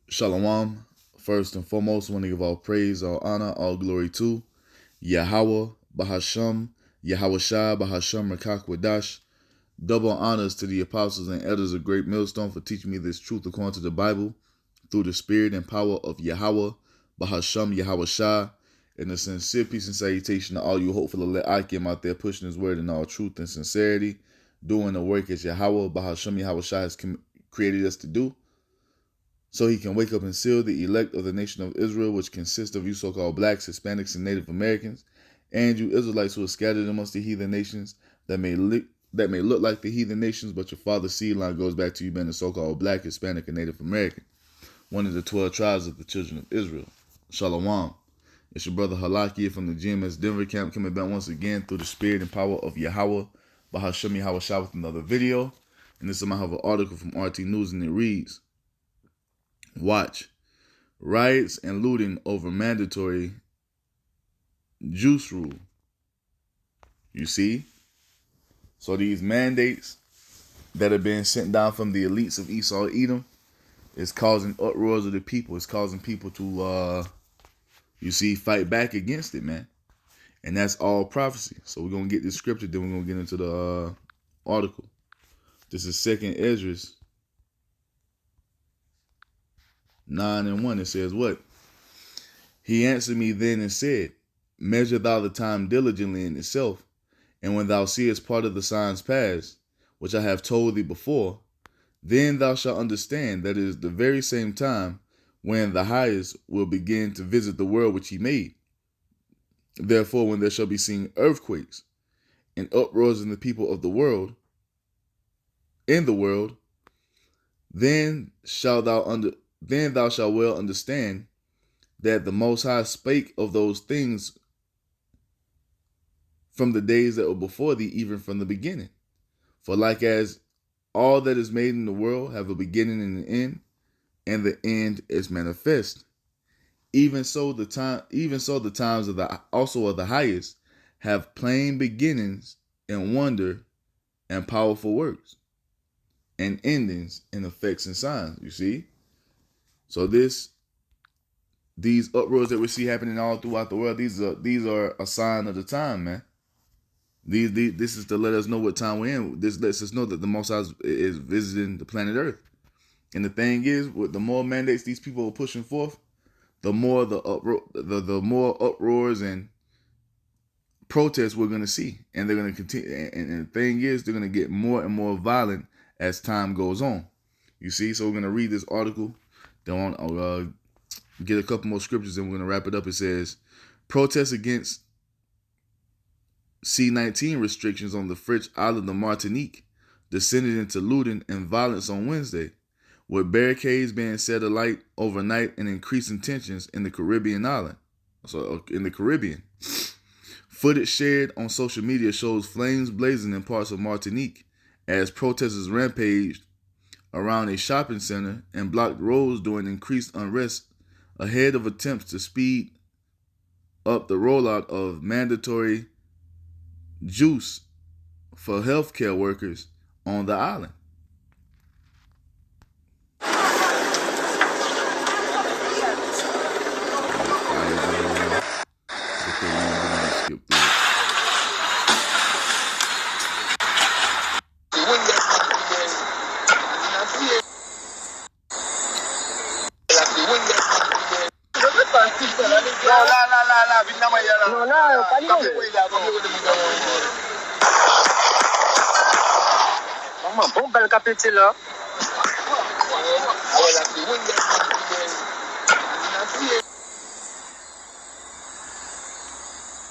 Shalom. First and foremost, I want to give all praise, all honor, all glory to YAHAWAH, bahasham, YAHAWASHI, bahasham, qadash. Double honors to the apostles and elders of Great Millstone for teaching me this truth according to the Bible through the spirit and power of YAHAWAH, bahasham, YAHAWASHI, and a sincere peace and salutation to all you hopeful elect Akim out there pushing his word in all truth and sincerity, doing the work as YAHAWAH, bahasham, YAHAWASHI has created us to do, so he can wake up and seal the elect of the nation of Israel, which consists of you so-called blacks, Hispanics, and Native Americans, and you Israelites who are scattered amongst the heathen nations that may look like the heathen nations, but your father's seed line goes back to you being a so-called black, Hispanic, and Native American, one of the 12 tribes of the children of Israel. Shalom. It's your brother Halaki from the GMS Denver camp, coming back once again through the spirit and power of YAHAWAH, bahasham, YAHAWASHI, with another video. And this time I have an article from RT News, and it reads, watch, riots and looting over mandatory juice rule. You see? So these mandates that are being sent down from the elites of Esau, Edom, is causing uproars of the people. It's causing people to, fight back against it, man. And that's all prophecy. So we're going to get this scripture, then we're going to get into the article. This is 2nd Ezra 9:1. It says what? He answered me then and said, measure thou the time diligently in itself, and when thou seest part of the signs pass, which I have told thee before, then thou shalt understand that it is the very same time when the highest will begin to visit the world which he made. Therefore, when there shall be seen earthquakes and uproars in the people of the world, then thou shalt well understand that the Most High spake of those things from the days that were before thee, even from the beginning. For like as all that is made in the world have a beginning and an end, and the end is manifest, even so the times of the highest have plain beginnings and wonder and powerful works, and endings and effects and signs. You see? So these uproars that we see happening all throughout the world, these are a sign of the time, man. This is to let us know what time we're in. This lets us know that the Most High is visiting the planet Earth. And the thing is, with the more mandates these people are pushing forth, the more the more uproars and protests we're going to see, and they're going to continue. And the thing is, they're going to get more and more violent as time goes on. You see, so we're going to read this article. Then I'll get a couple more scriptures, and we're going to wrap it up. It says, protests against C-19 restrictions on the French island of Martinique descended into looting and violence on Wednesday, with barricades being set alight overnight and increasing tensions in the Caribbean island. So in the Caribbean. Footage shared on social media shows flames blazing in parts of Martinique as protesters rampaged around a shopping center and blocked roads during increased unrest ahead of attempts to speed up the rollout of mandatory juice for healthcare workers on the island.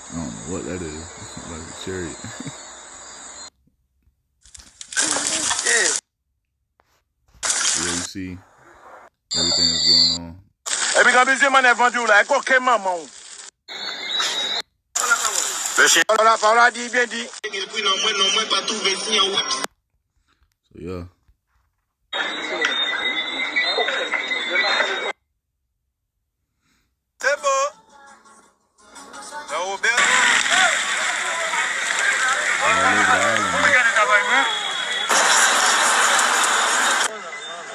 I don't know what that is. Like a chariot. Yeah, you see everything that's going on. So yeah.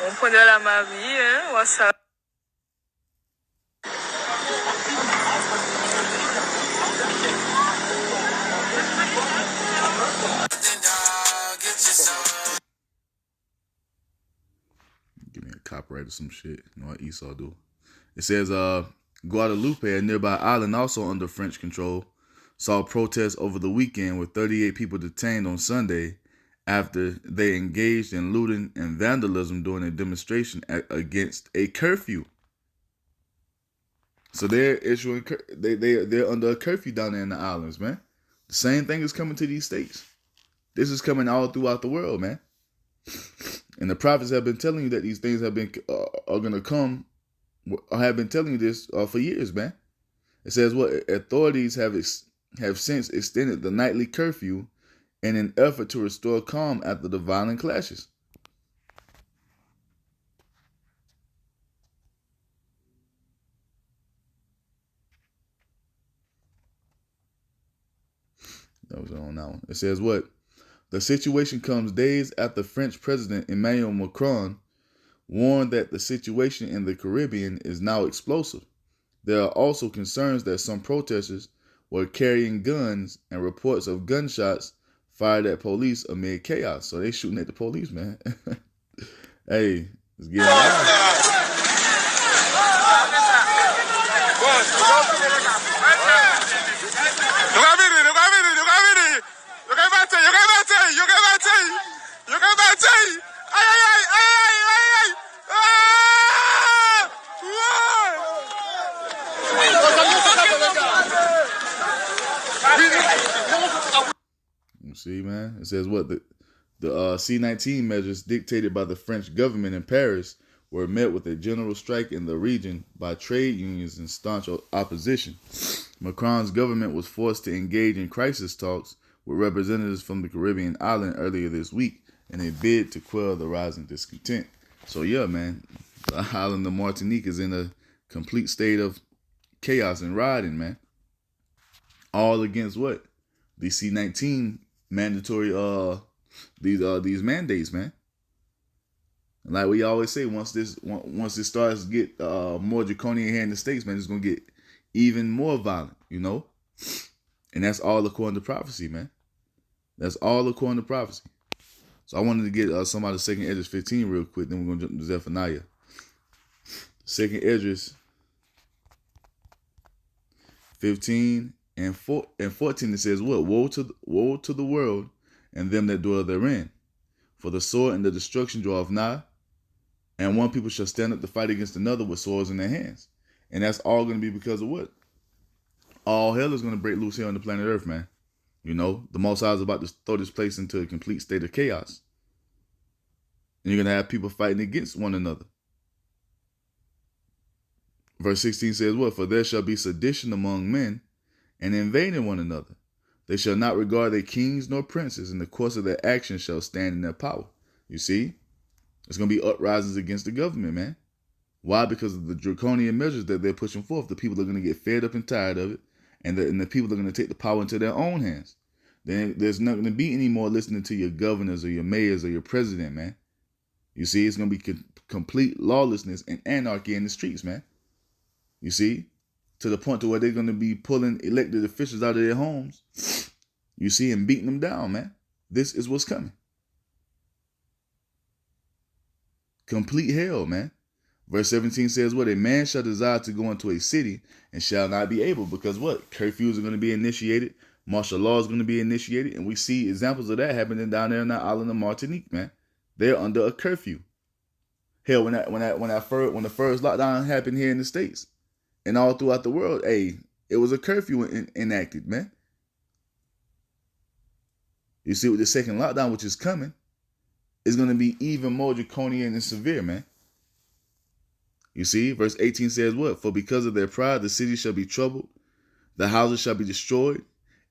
On prend de la Marie, hein, WhatsApp. Give me a copyright or some shit. You know what Esau do. It says, Guadeloupe, a nearby island also under French control, saw protests over the weekend with 38 people detained on Sunday after they engaged in looting and vandalism during a demonstration against a curfew. So they're issuing, they're under a curfew down there in the islands, man. The same thing is coming to these states. This is coming all throughout the world, man. And the prophets have been telling you that these things have been are going to come. I have been telling you this for years, man. It says what authorities have since extended the nightly curfew in an effort to restore calm after the violent clashes. That was on that one. It says what? The situation comes days after French President Emmanuel Macron warned that the situation in the Caribbean is now explosive. There are also concerns that some protesters were carrying guns and reports of gunshots fired at police amid chaos. So they shooting at the police, man. Hey, let's get it. You see, man? It says what? The C-19 measures dictated by the French government in Paris were met with a general strike in the region by trade unions and staunch opposition. Macron's government was forced to engage in crisis talks with representatives from the Caribbean island earlier this week in a bid to quell the rising discontent. So yeah, man, the island of Martinique is in a complete state of chaos and rioting, man. All against what? The C-19 mandatory these mandates, man. And like we always say, once this starts to get more draconian here in the States, man, it's gonna get even more violent, you know. And that's all according to prophecy, man. That's all according to prophecy. So I wanted to get some out of 2nd Esdras 15 real quick, then we're gonna jump to Zephaniah. 2nd Esdras 15 and 14, it says what? Woe to the world and them that dwell therein. For the sword and the destruction draweth nigh, and one people shall stand up to fight against another with swords in their hands. And that's all going to be because of what? All hell is going to break loose here on the planet Earth, man. You know, the Most High is about to throw this place into a complete state of chaos. And you're going to have people fighting against one another. Verse 16 says what? For there shall be sedition among men, and invading one another. They shall not regard their kings nor princes, and the course of their actions shall stand in their power. You see? There's going to be uprisings against the government, man. Why? Because of the draconian measures that they're pushing forth. The people are going to get fed up and tired of it, and the people are going to take the power into their own hands. Then there's not going to be any more listening to your governors or your mayors or your president, man. You see? It's going to be complete lawlessness and anarchy in the streets, man. You see? To the point to where they're going to be pulling elected officials out of their homes, you see, and beating them down, man. This is what's coming. Complete hell, man. Verse 17 says what? A man shall desire to go into a city and shall not be able, because what? Curfews are going to be initiated. Martial law is going to be initiated. And we see examples of that happening down there on that island of Martinique, man. They're under a curfew. Hell, when the first lockdown happened here in the States, and all throughout the world, it was a curfew enacted, man. You see, with the second lockdown, which is coming, is going to be even more draconian and severe, man. You see, verse 18 says what? For because of their pride, the city shall be troubled, the houses shall be destroyed,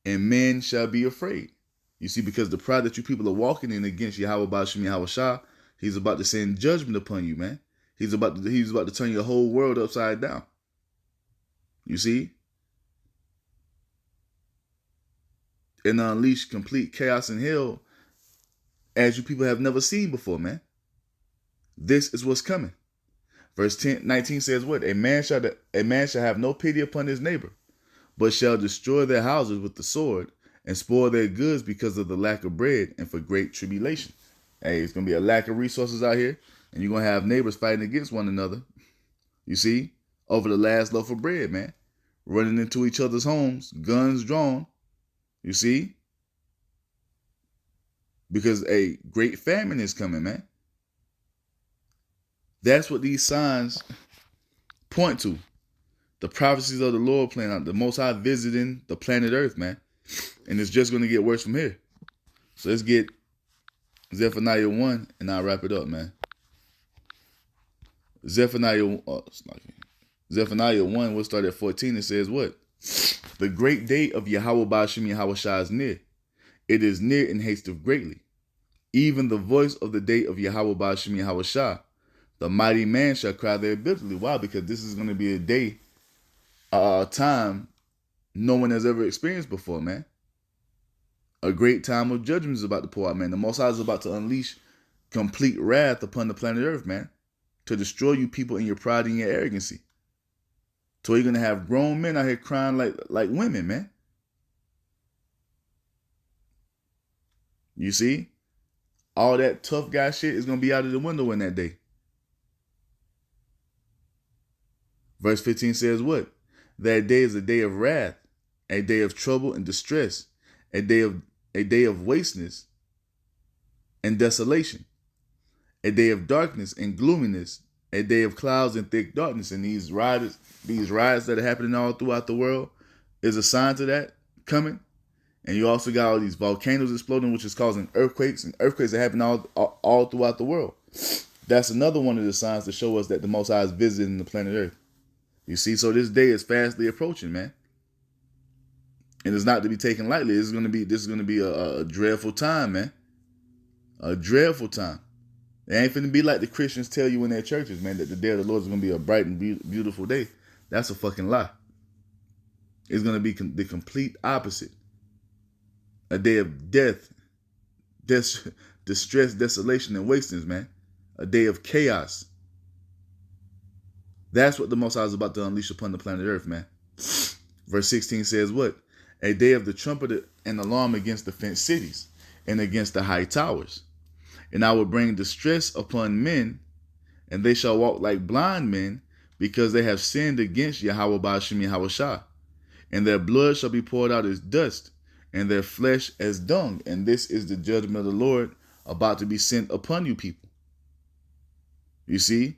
and men shall be afraid. You see, because the pride that you people are walking in against YAHAWAH, bahasham, YAHAWASHI, he's about to send judgment upon you, man. He's about to turn your whole world upside down. You see? And unleash complete chaos and hell as you people have never seen before, man. This is what's coming. Verse 19 says what? A man shall have no pity upon his neighbor, but shall destroy their houses with the sword and spoil their goods because of the lack of bread and for great tribulation. Hey, it's going to be a lack of resources out here. And you're going to have neighbors fighting against one another, you see, over the last loaf of bread, man. Running into each other's homes, guns drawn, you see. Because a great famine is coming, man. That's what these signs point to. The prophecies of the Lord playing out. The Most High visiting the planet Earth, man. And it's just going to get worse from here. So let's get Zephaniah 1 and I'll wrap it up, man. Zephaniah 1, we'll start at 14. It says what? The great day of YAHAWAH bahasham YAHAWASHI is near. It is near and hasteth greatly. Even the voice of the day of YAHAWAH bahasham YAHAWASHI. The mighty man shall cry there bitterly. Why? Because this is going to be a day, a time no one has ever experienced before, man. A great time of judgment is about to pour out, man. The Most High is about to unleash complete wrath upon the planet Earth, man. To destroy you people in your pride and your arrogancy. So you're going to have grown men out here crying like women, man. You see? All that tough guy shit is going to be out of the window in that day. Verse 15 says what? That day is a day of wrath, a day of trouble and distress, a day of wasteness and desolation, a day of darkness and gloominess, a day of clouds and thick darkness. And these riots that are happening all throughout the world is a sign to that coming. And you also got all these volcanoes exploding, which is causing earthquakes, and earthquakes are happening all throughout the world. That's another one of the signs to show us that the Most High is visiting the planet Earth. You see, so this day is fastly approaching, man. And it's not to be taken lightly. This is going to be a dreadful time, man. A dreadful time. It ain't finna be like the Christians tell you in their churches, man, that the day of the Lord is going to be a bright and beautiful day. That's a fucking lie. It's going to be the complete opposite. A day of death, distress, desolation, and wastings, man. A day of chaos. That's what the Most High is about to unleash upon the planet Earth, man. Verse 16 says what? A day of the trumpet and alarm against the fenced cities and against the high towers. And I will bring distress upon men, and they shall walk like blind men, because they have sinned against YAHAWAH bahasham YAHAWASHI. And their blood shall be poured out as dust, and their flesh as dung. And this is the judgment of the Lord about to be sent upon you people. You see?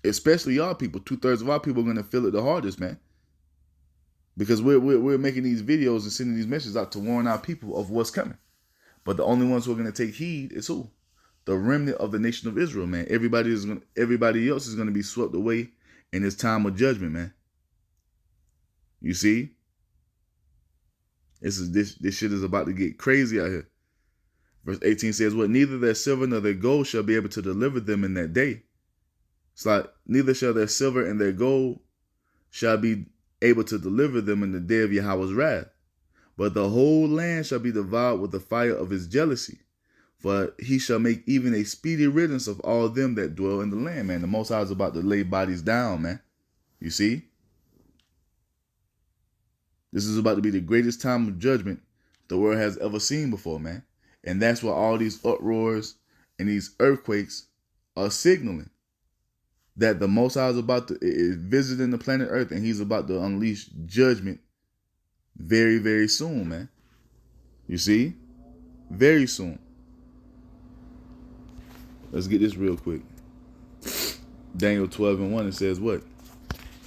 Especially y'all people. 2/3 of our people are going to feel it the hardest, man. Because we're making these videos and sending these messages out to warn our people of what's coming. But the only ones who are going to take heed is who? The remnant of the nation of Israel, man. Everybody else is going to be swept away in this time of judgment, man. You see? This shit is about to get crazy out here. Verse 18 says, what? Neither their silver nor their gold shall be able to deliver them in that day. It's like, neither shall their silver and their gold shall be able to deliver them in the day of Yahweh's wrath. But the whole land shall be devoured with the fire of his jealousy. For he shall make even a speedy riddance of all them that dwell in the land, man. The Most High is about to lay bodies down, man. You see? This is about to be the greatest time of judgment the world has ever seen before, man. And that's why all these uproars and these earthquakes are signaling that the Most High is visiting the planet Earth, and he's about to unleash judgment very, very soon, man. You see? Very soon. Let's get this real quick. Daniel 12:1, it says what?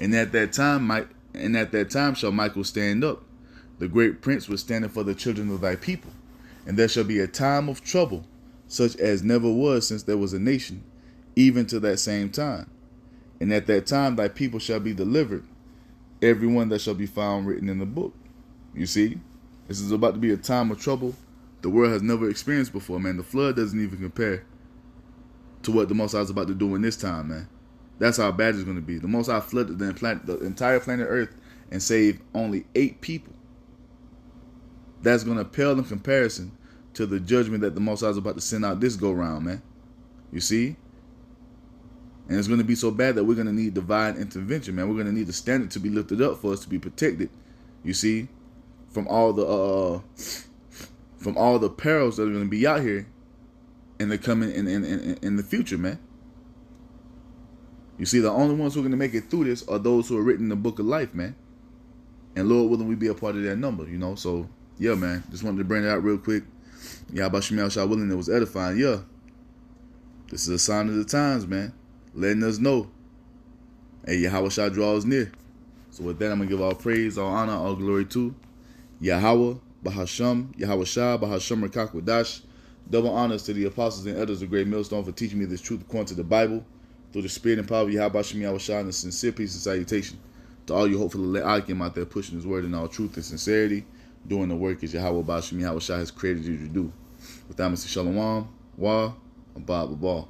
And at that time shall Michael stand up, the great prince was standing for the children of thy people. And there shall be a time of trouble, such as never was since there was a nation, even to that same time. And at that time thy people shall be delivered, every one that shall be found written in the book. You see? This is about to be a time of trouble the world has never experienced before, man. The flood doesn't even compare to what the Most High is about to do in this time, man. That's how bad it's going to be. The Most High flooded the entire planet Earth and saved only 8 people. That's going to pale in comparison to the judgment that the Most High is about to send out this go-round, man. You see? And it's going to be so bad that we're going to need divine intervention, man. We're going to need the standard to be lifted up for us to be protected, you see, from all the perils that are going to be out here in the coming in the future, man. You see, the only ones who are going to make it through this are those who are written in the book of life, man. And Lord willing, we be a part of that number, you know. So, yeah, man. Just wanted to bring it out real quick. YAHAWASHI willing, it was edifying. Yeah. This is a sign of the times, man. Letting us know. Hey, YAHAWASHI draws near. So with that, I'm going to give all praise, all honor, all glory to YAHAWAH, bahasham, YAHAWASHI, bahasham, qadash. Double honors to the apostles and elders of Great Millstone for teaching me this truth according to the Bible, through the spirit and power of YAHAWASHI, and a sincere peace and salutation to all you hopefully let Akim out there pushing his word in all truth and sincerity, doing the work as YAHAWASHI has created you to do. With that, Mr. Shalom, Wah, and Bob.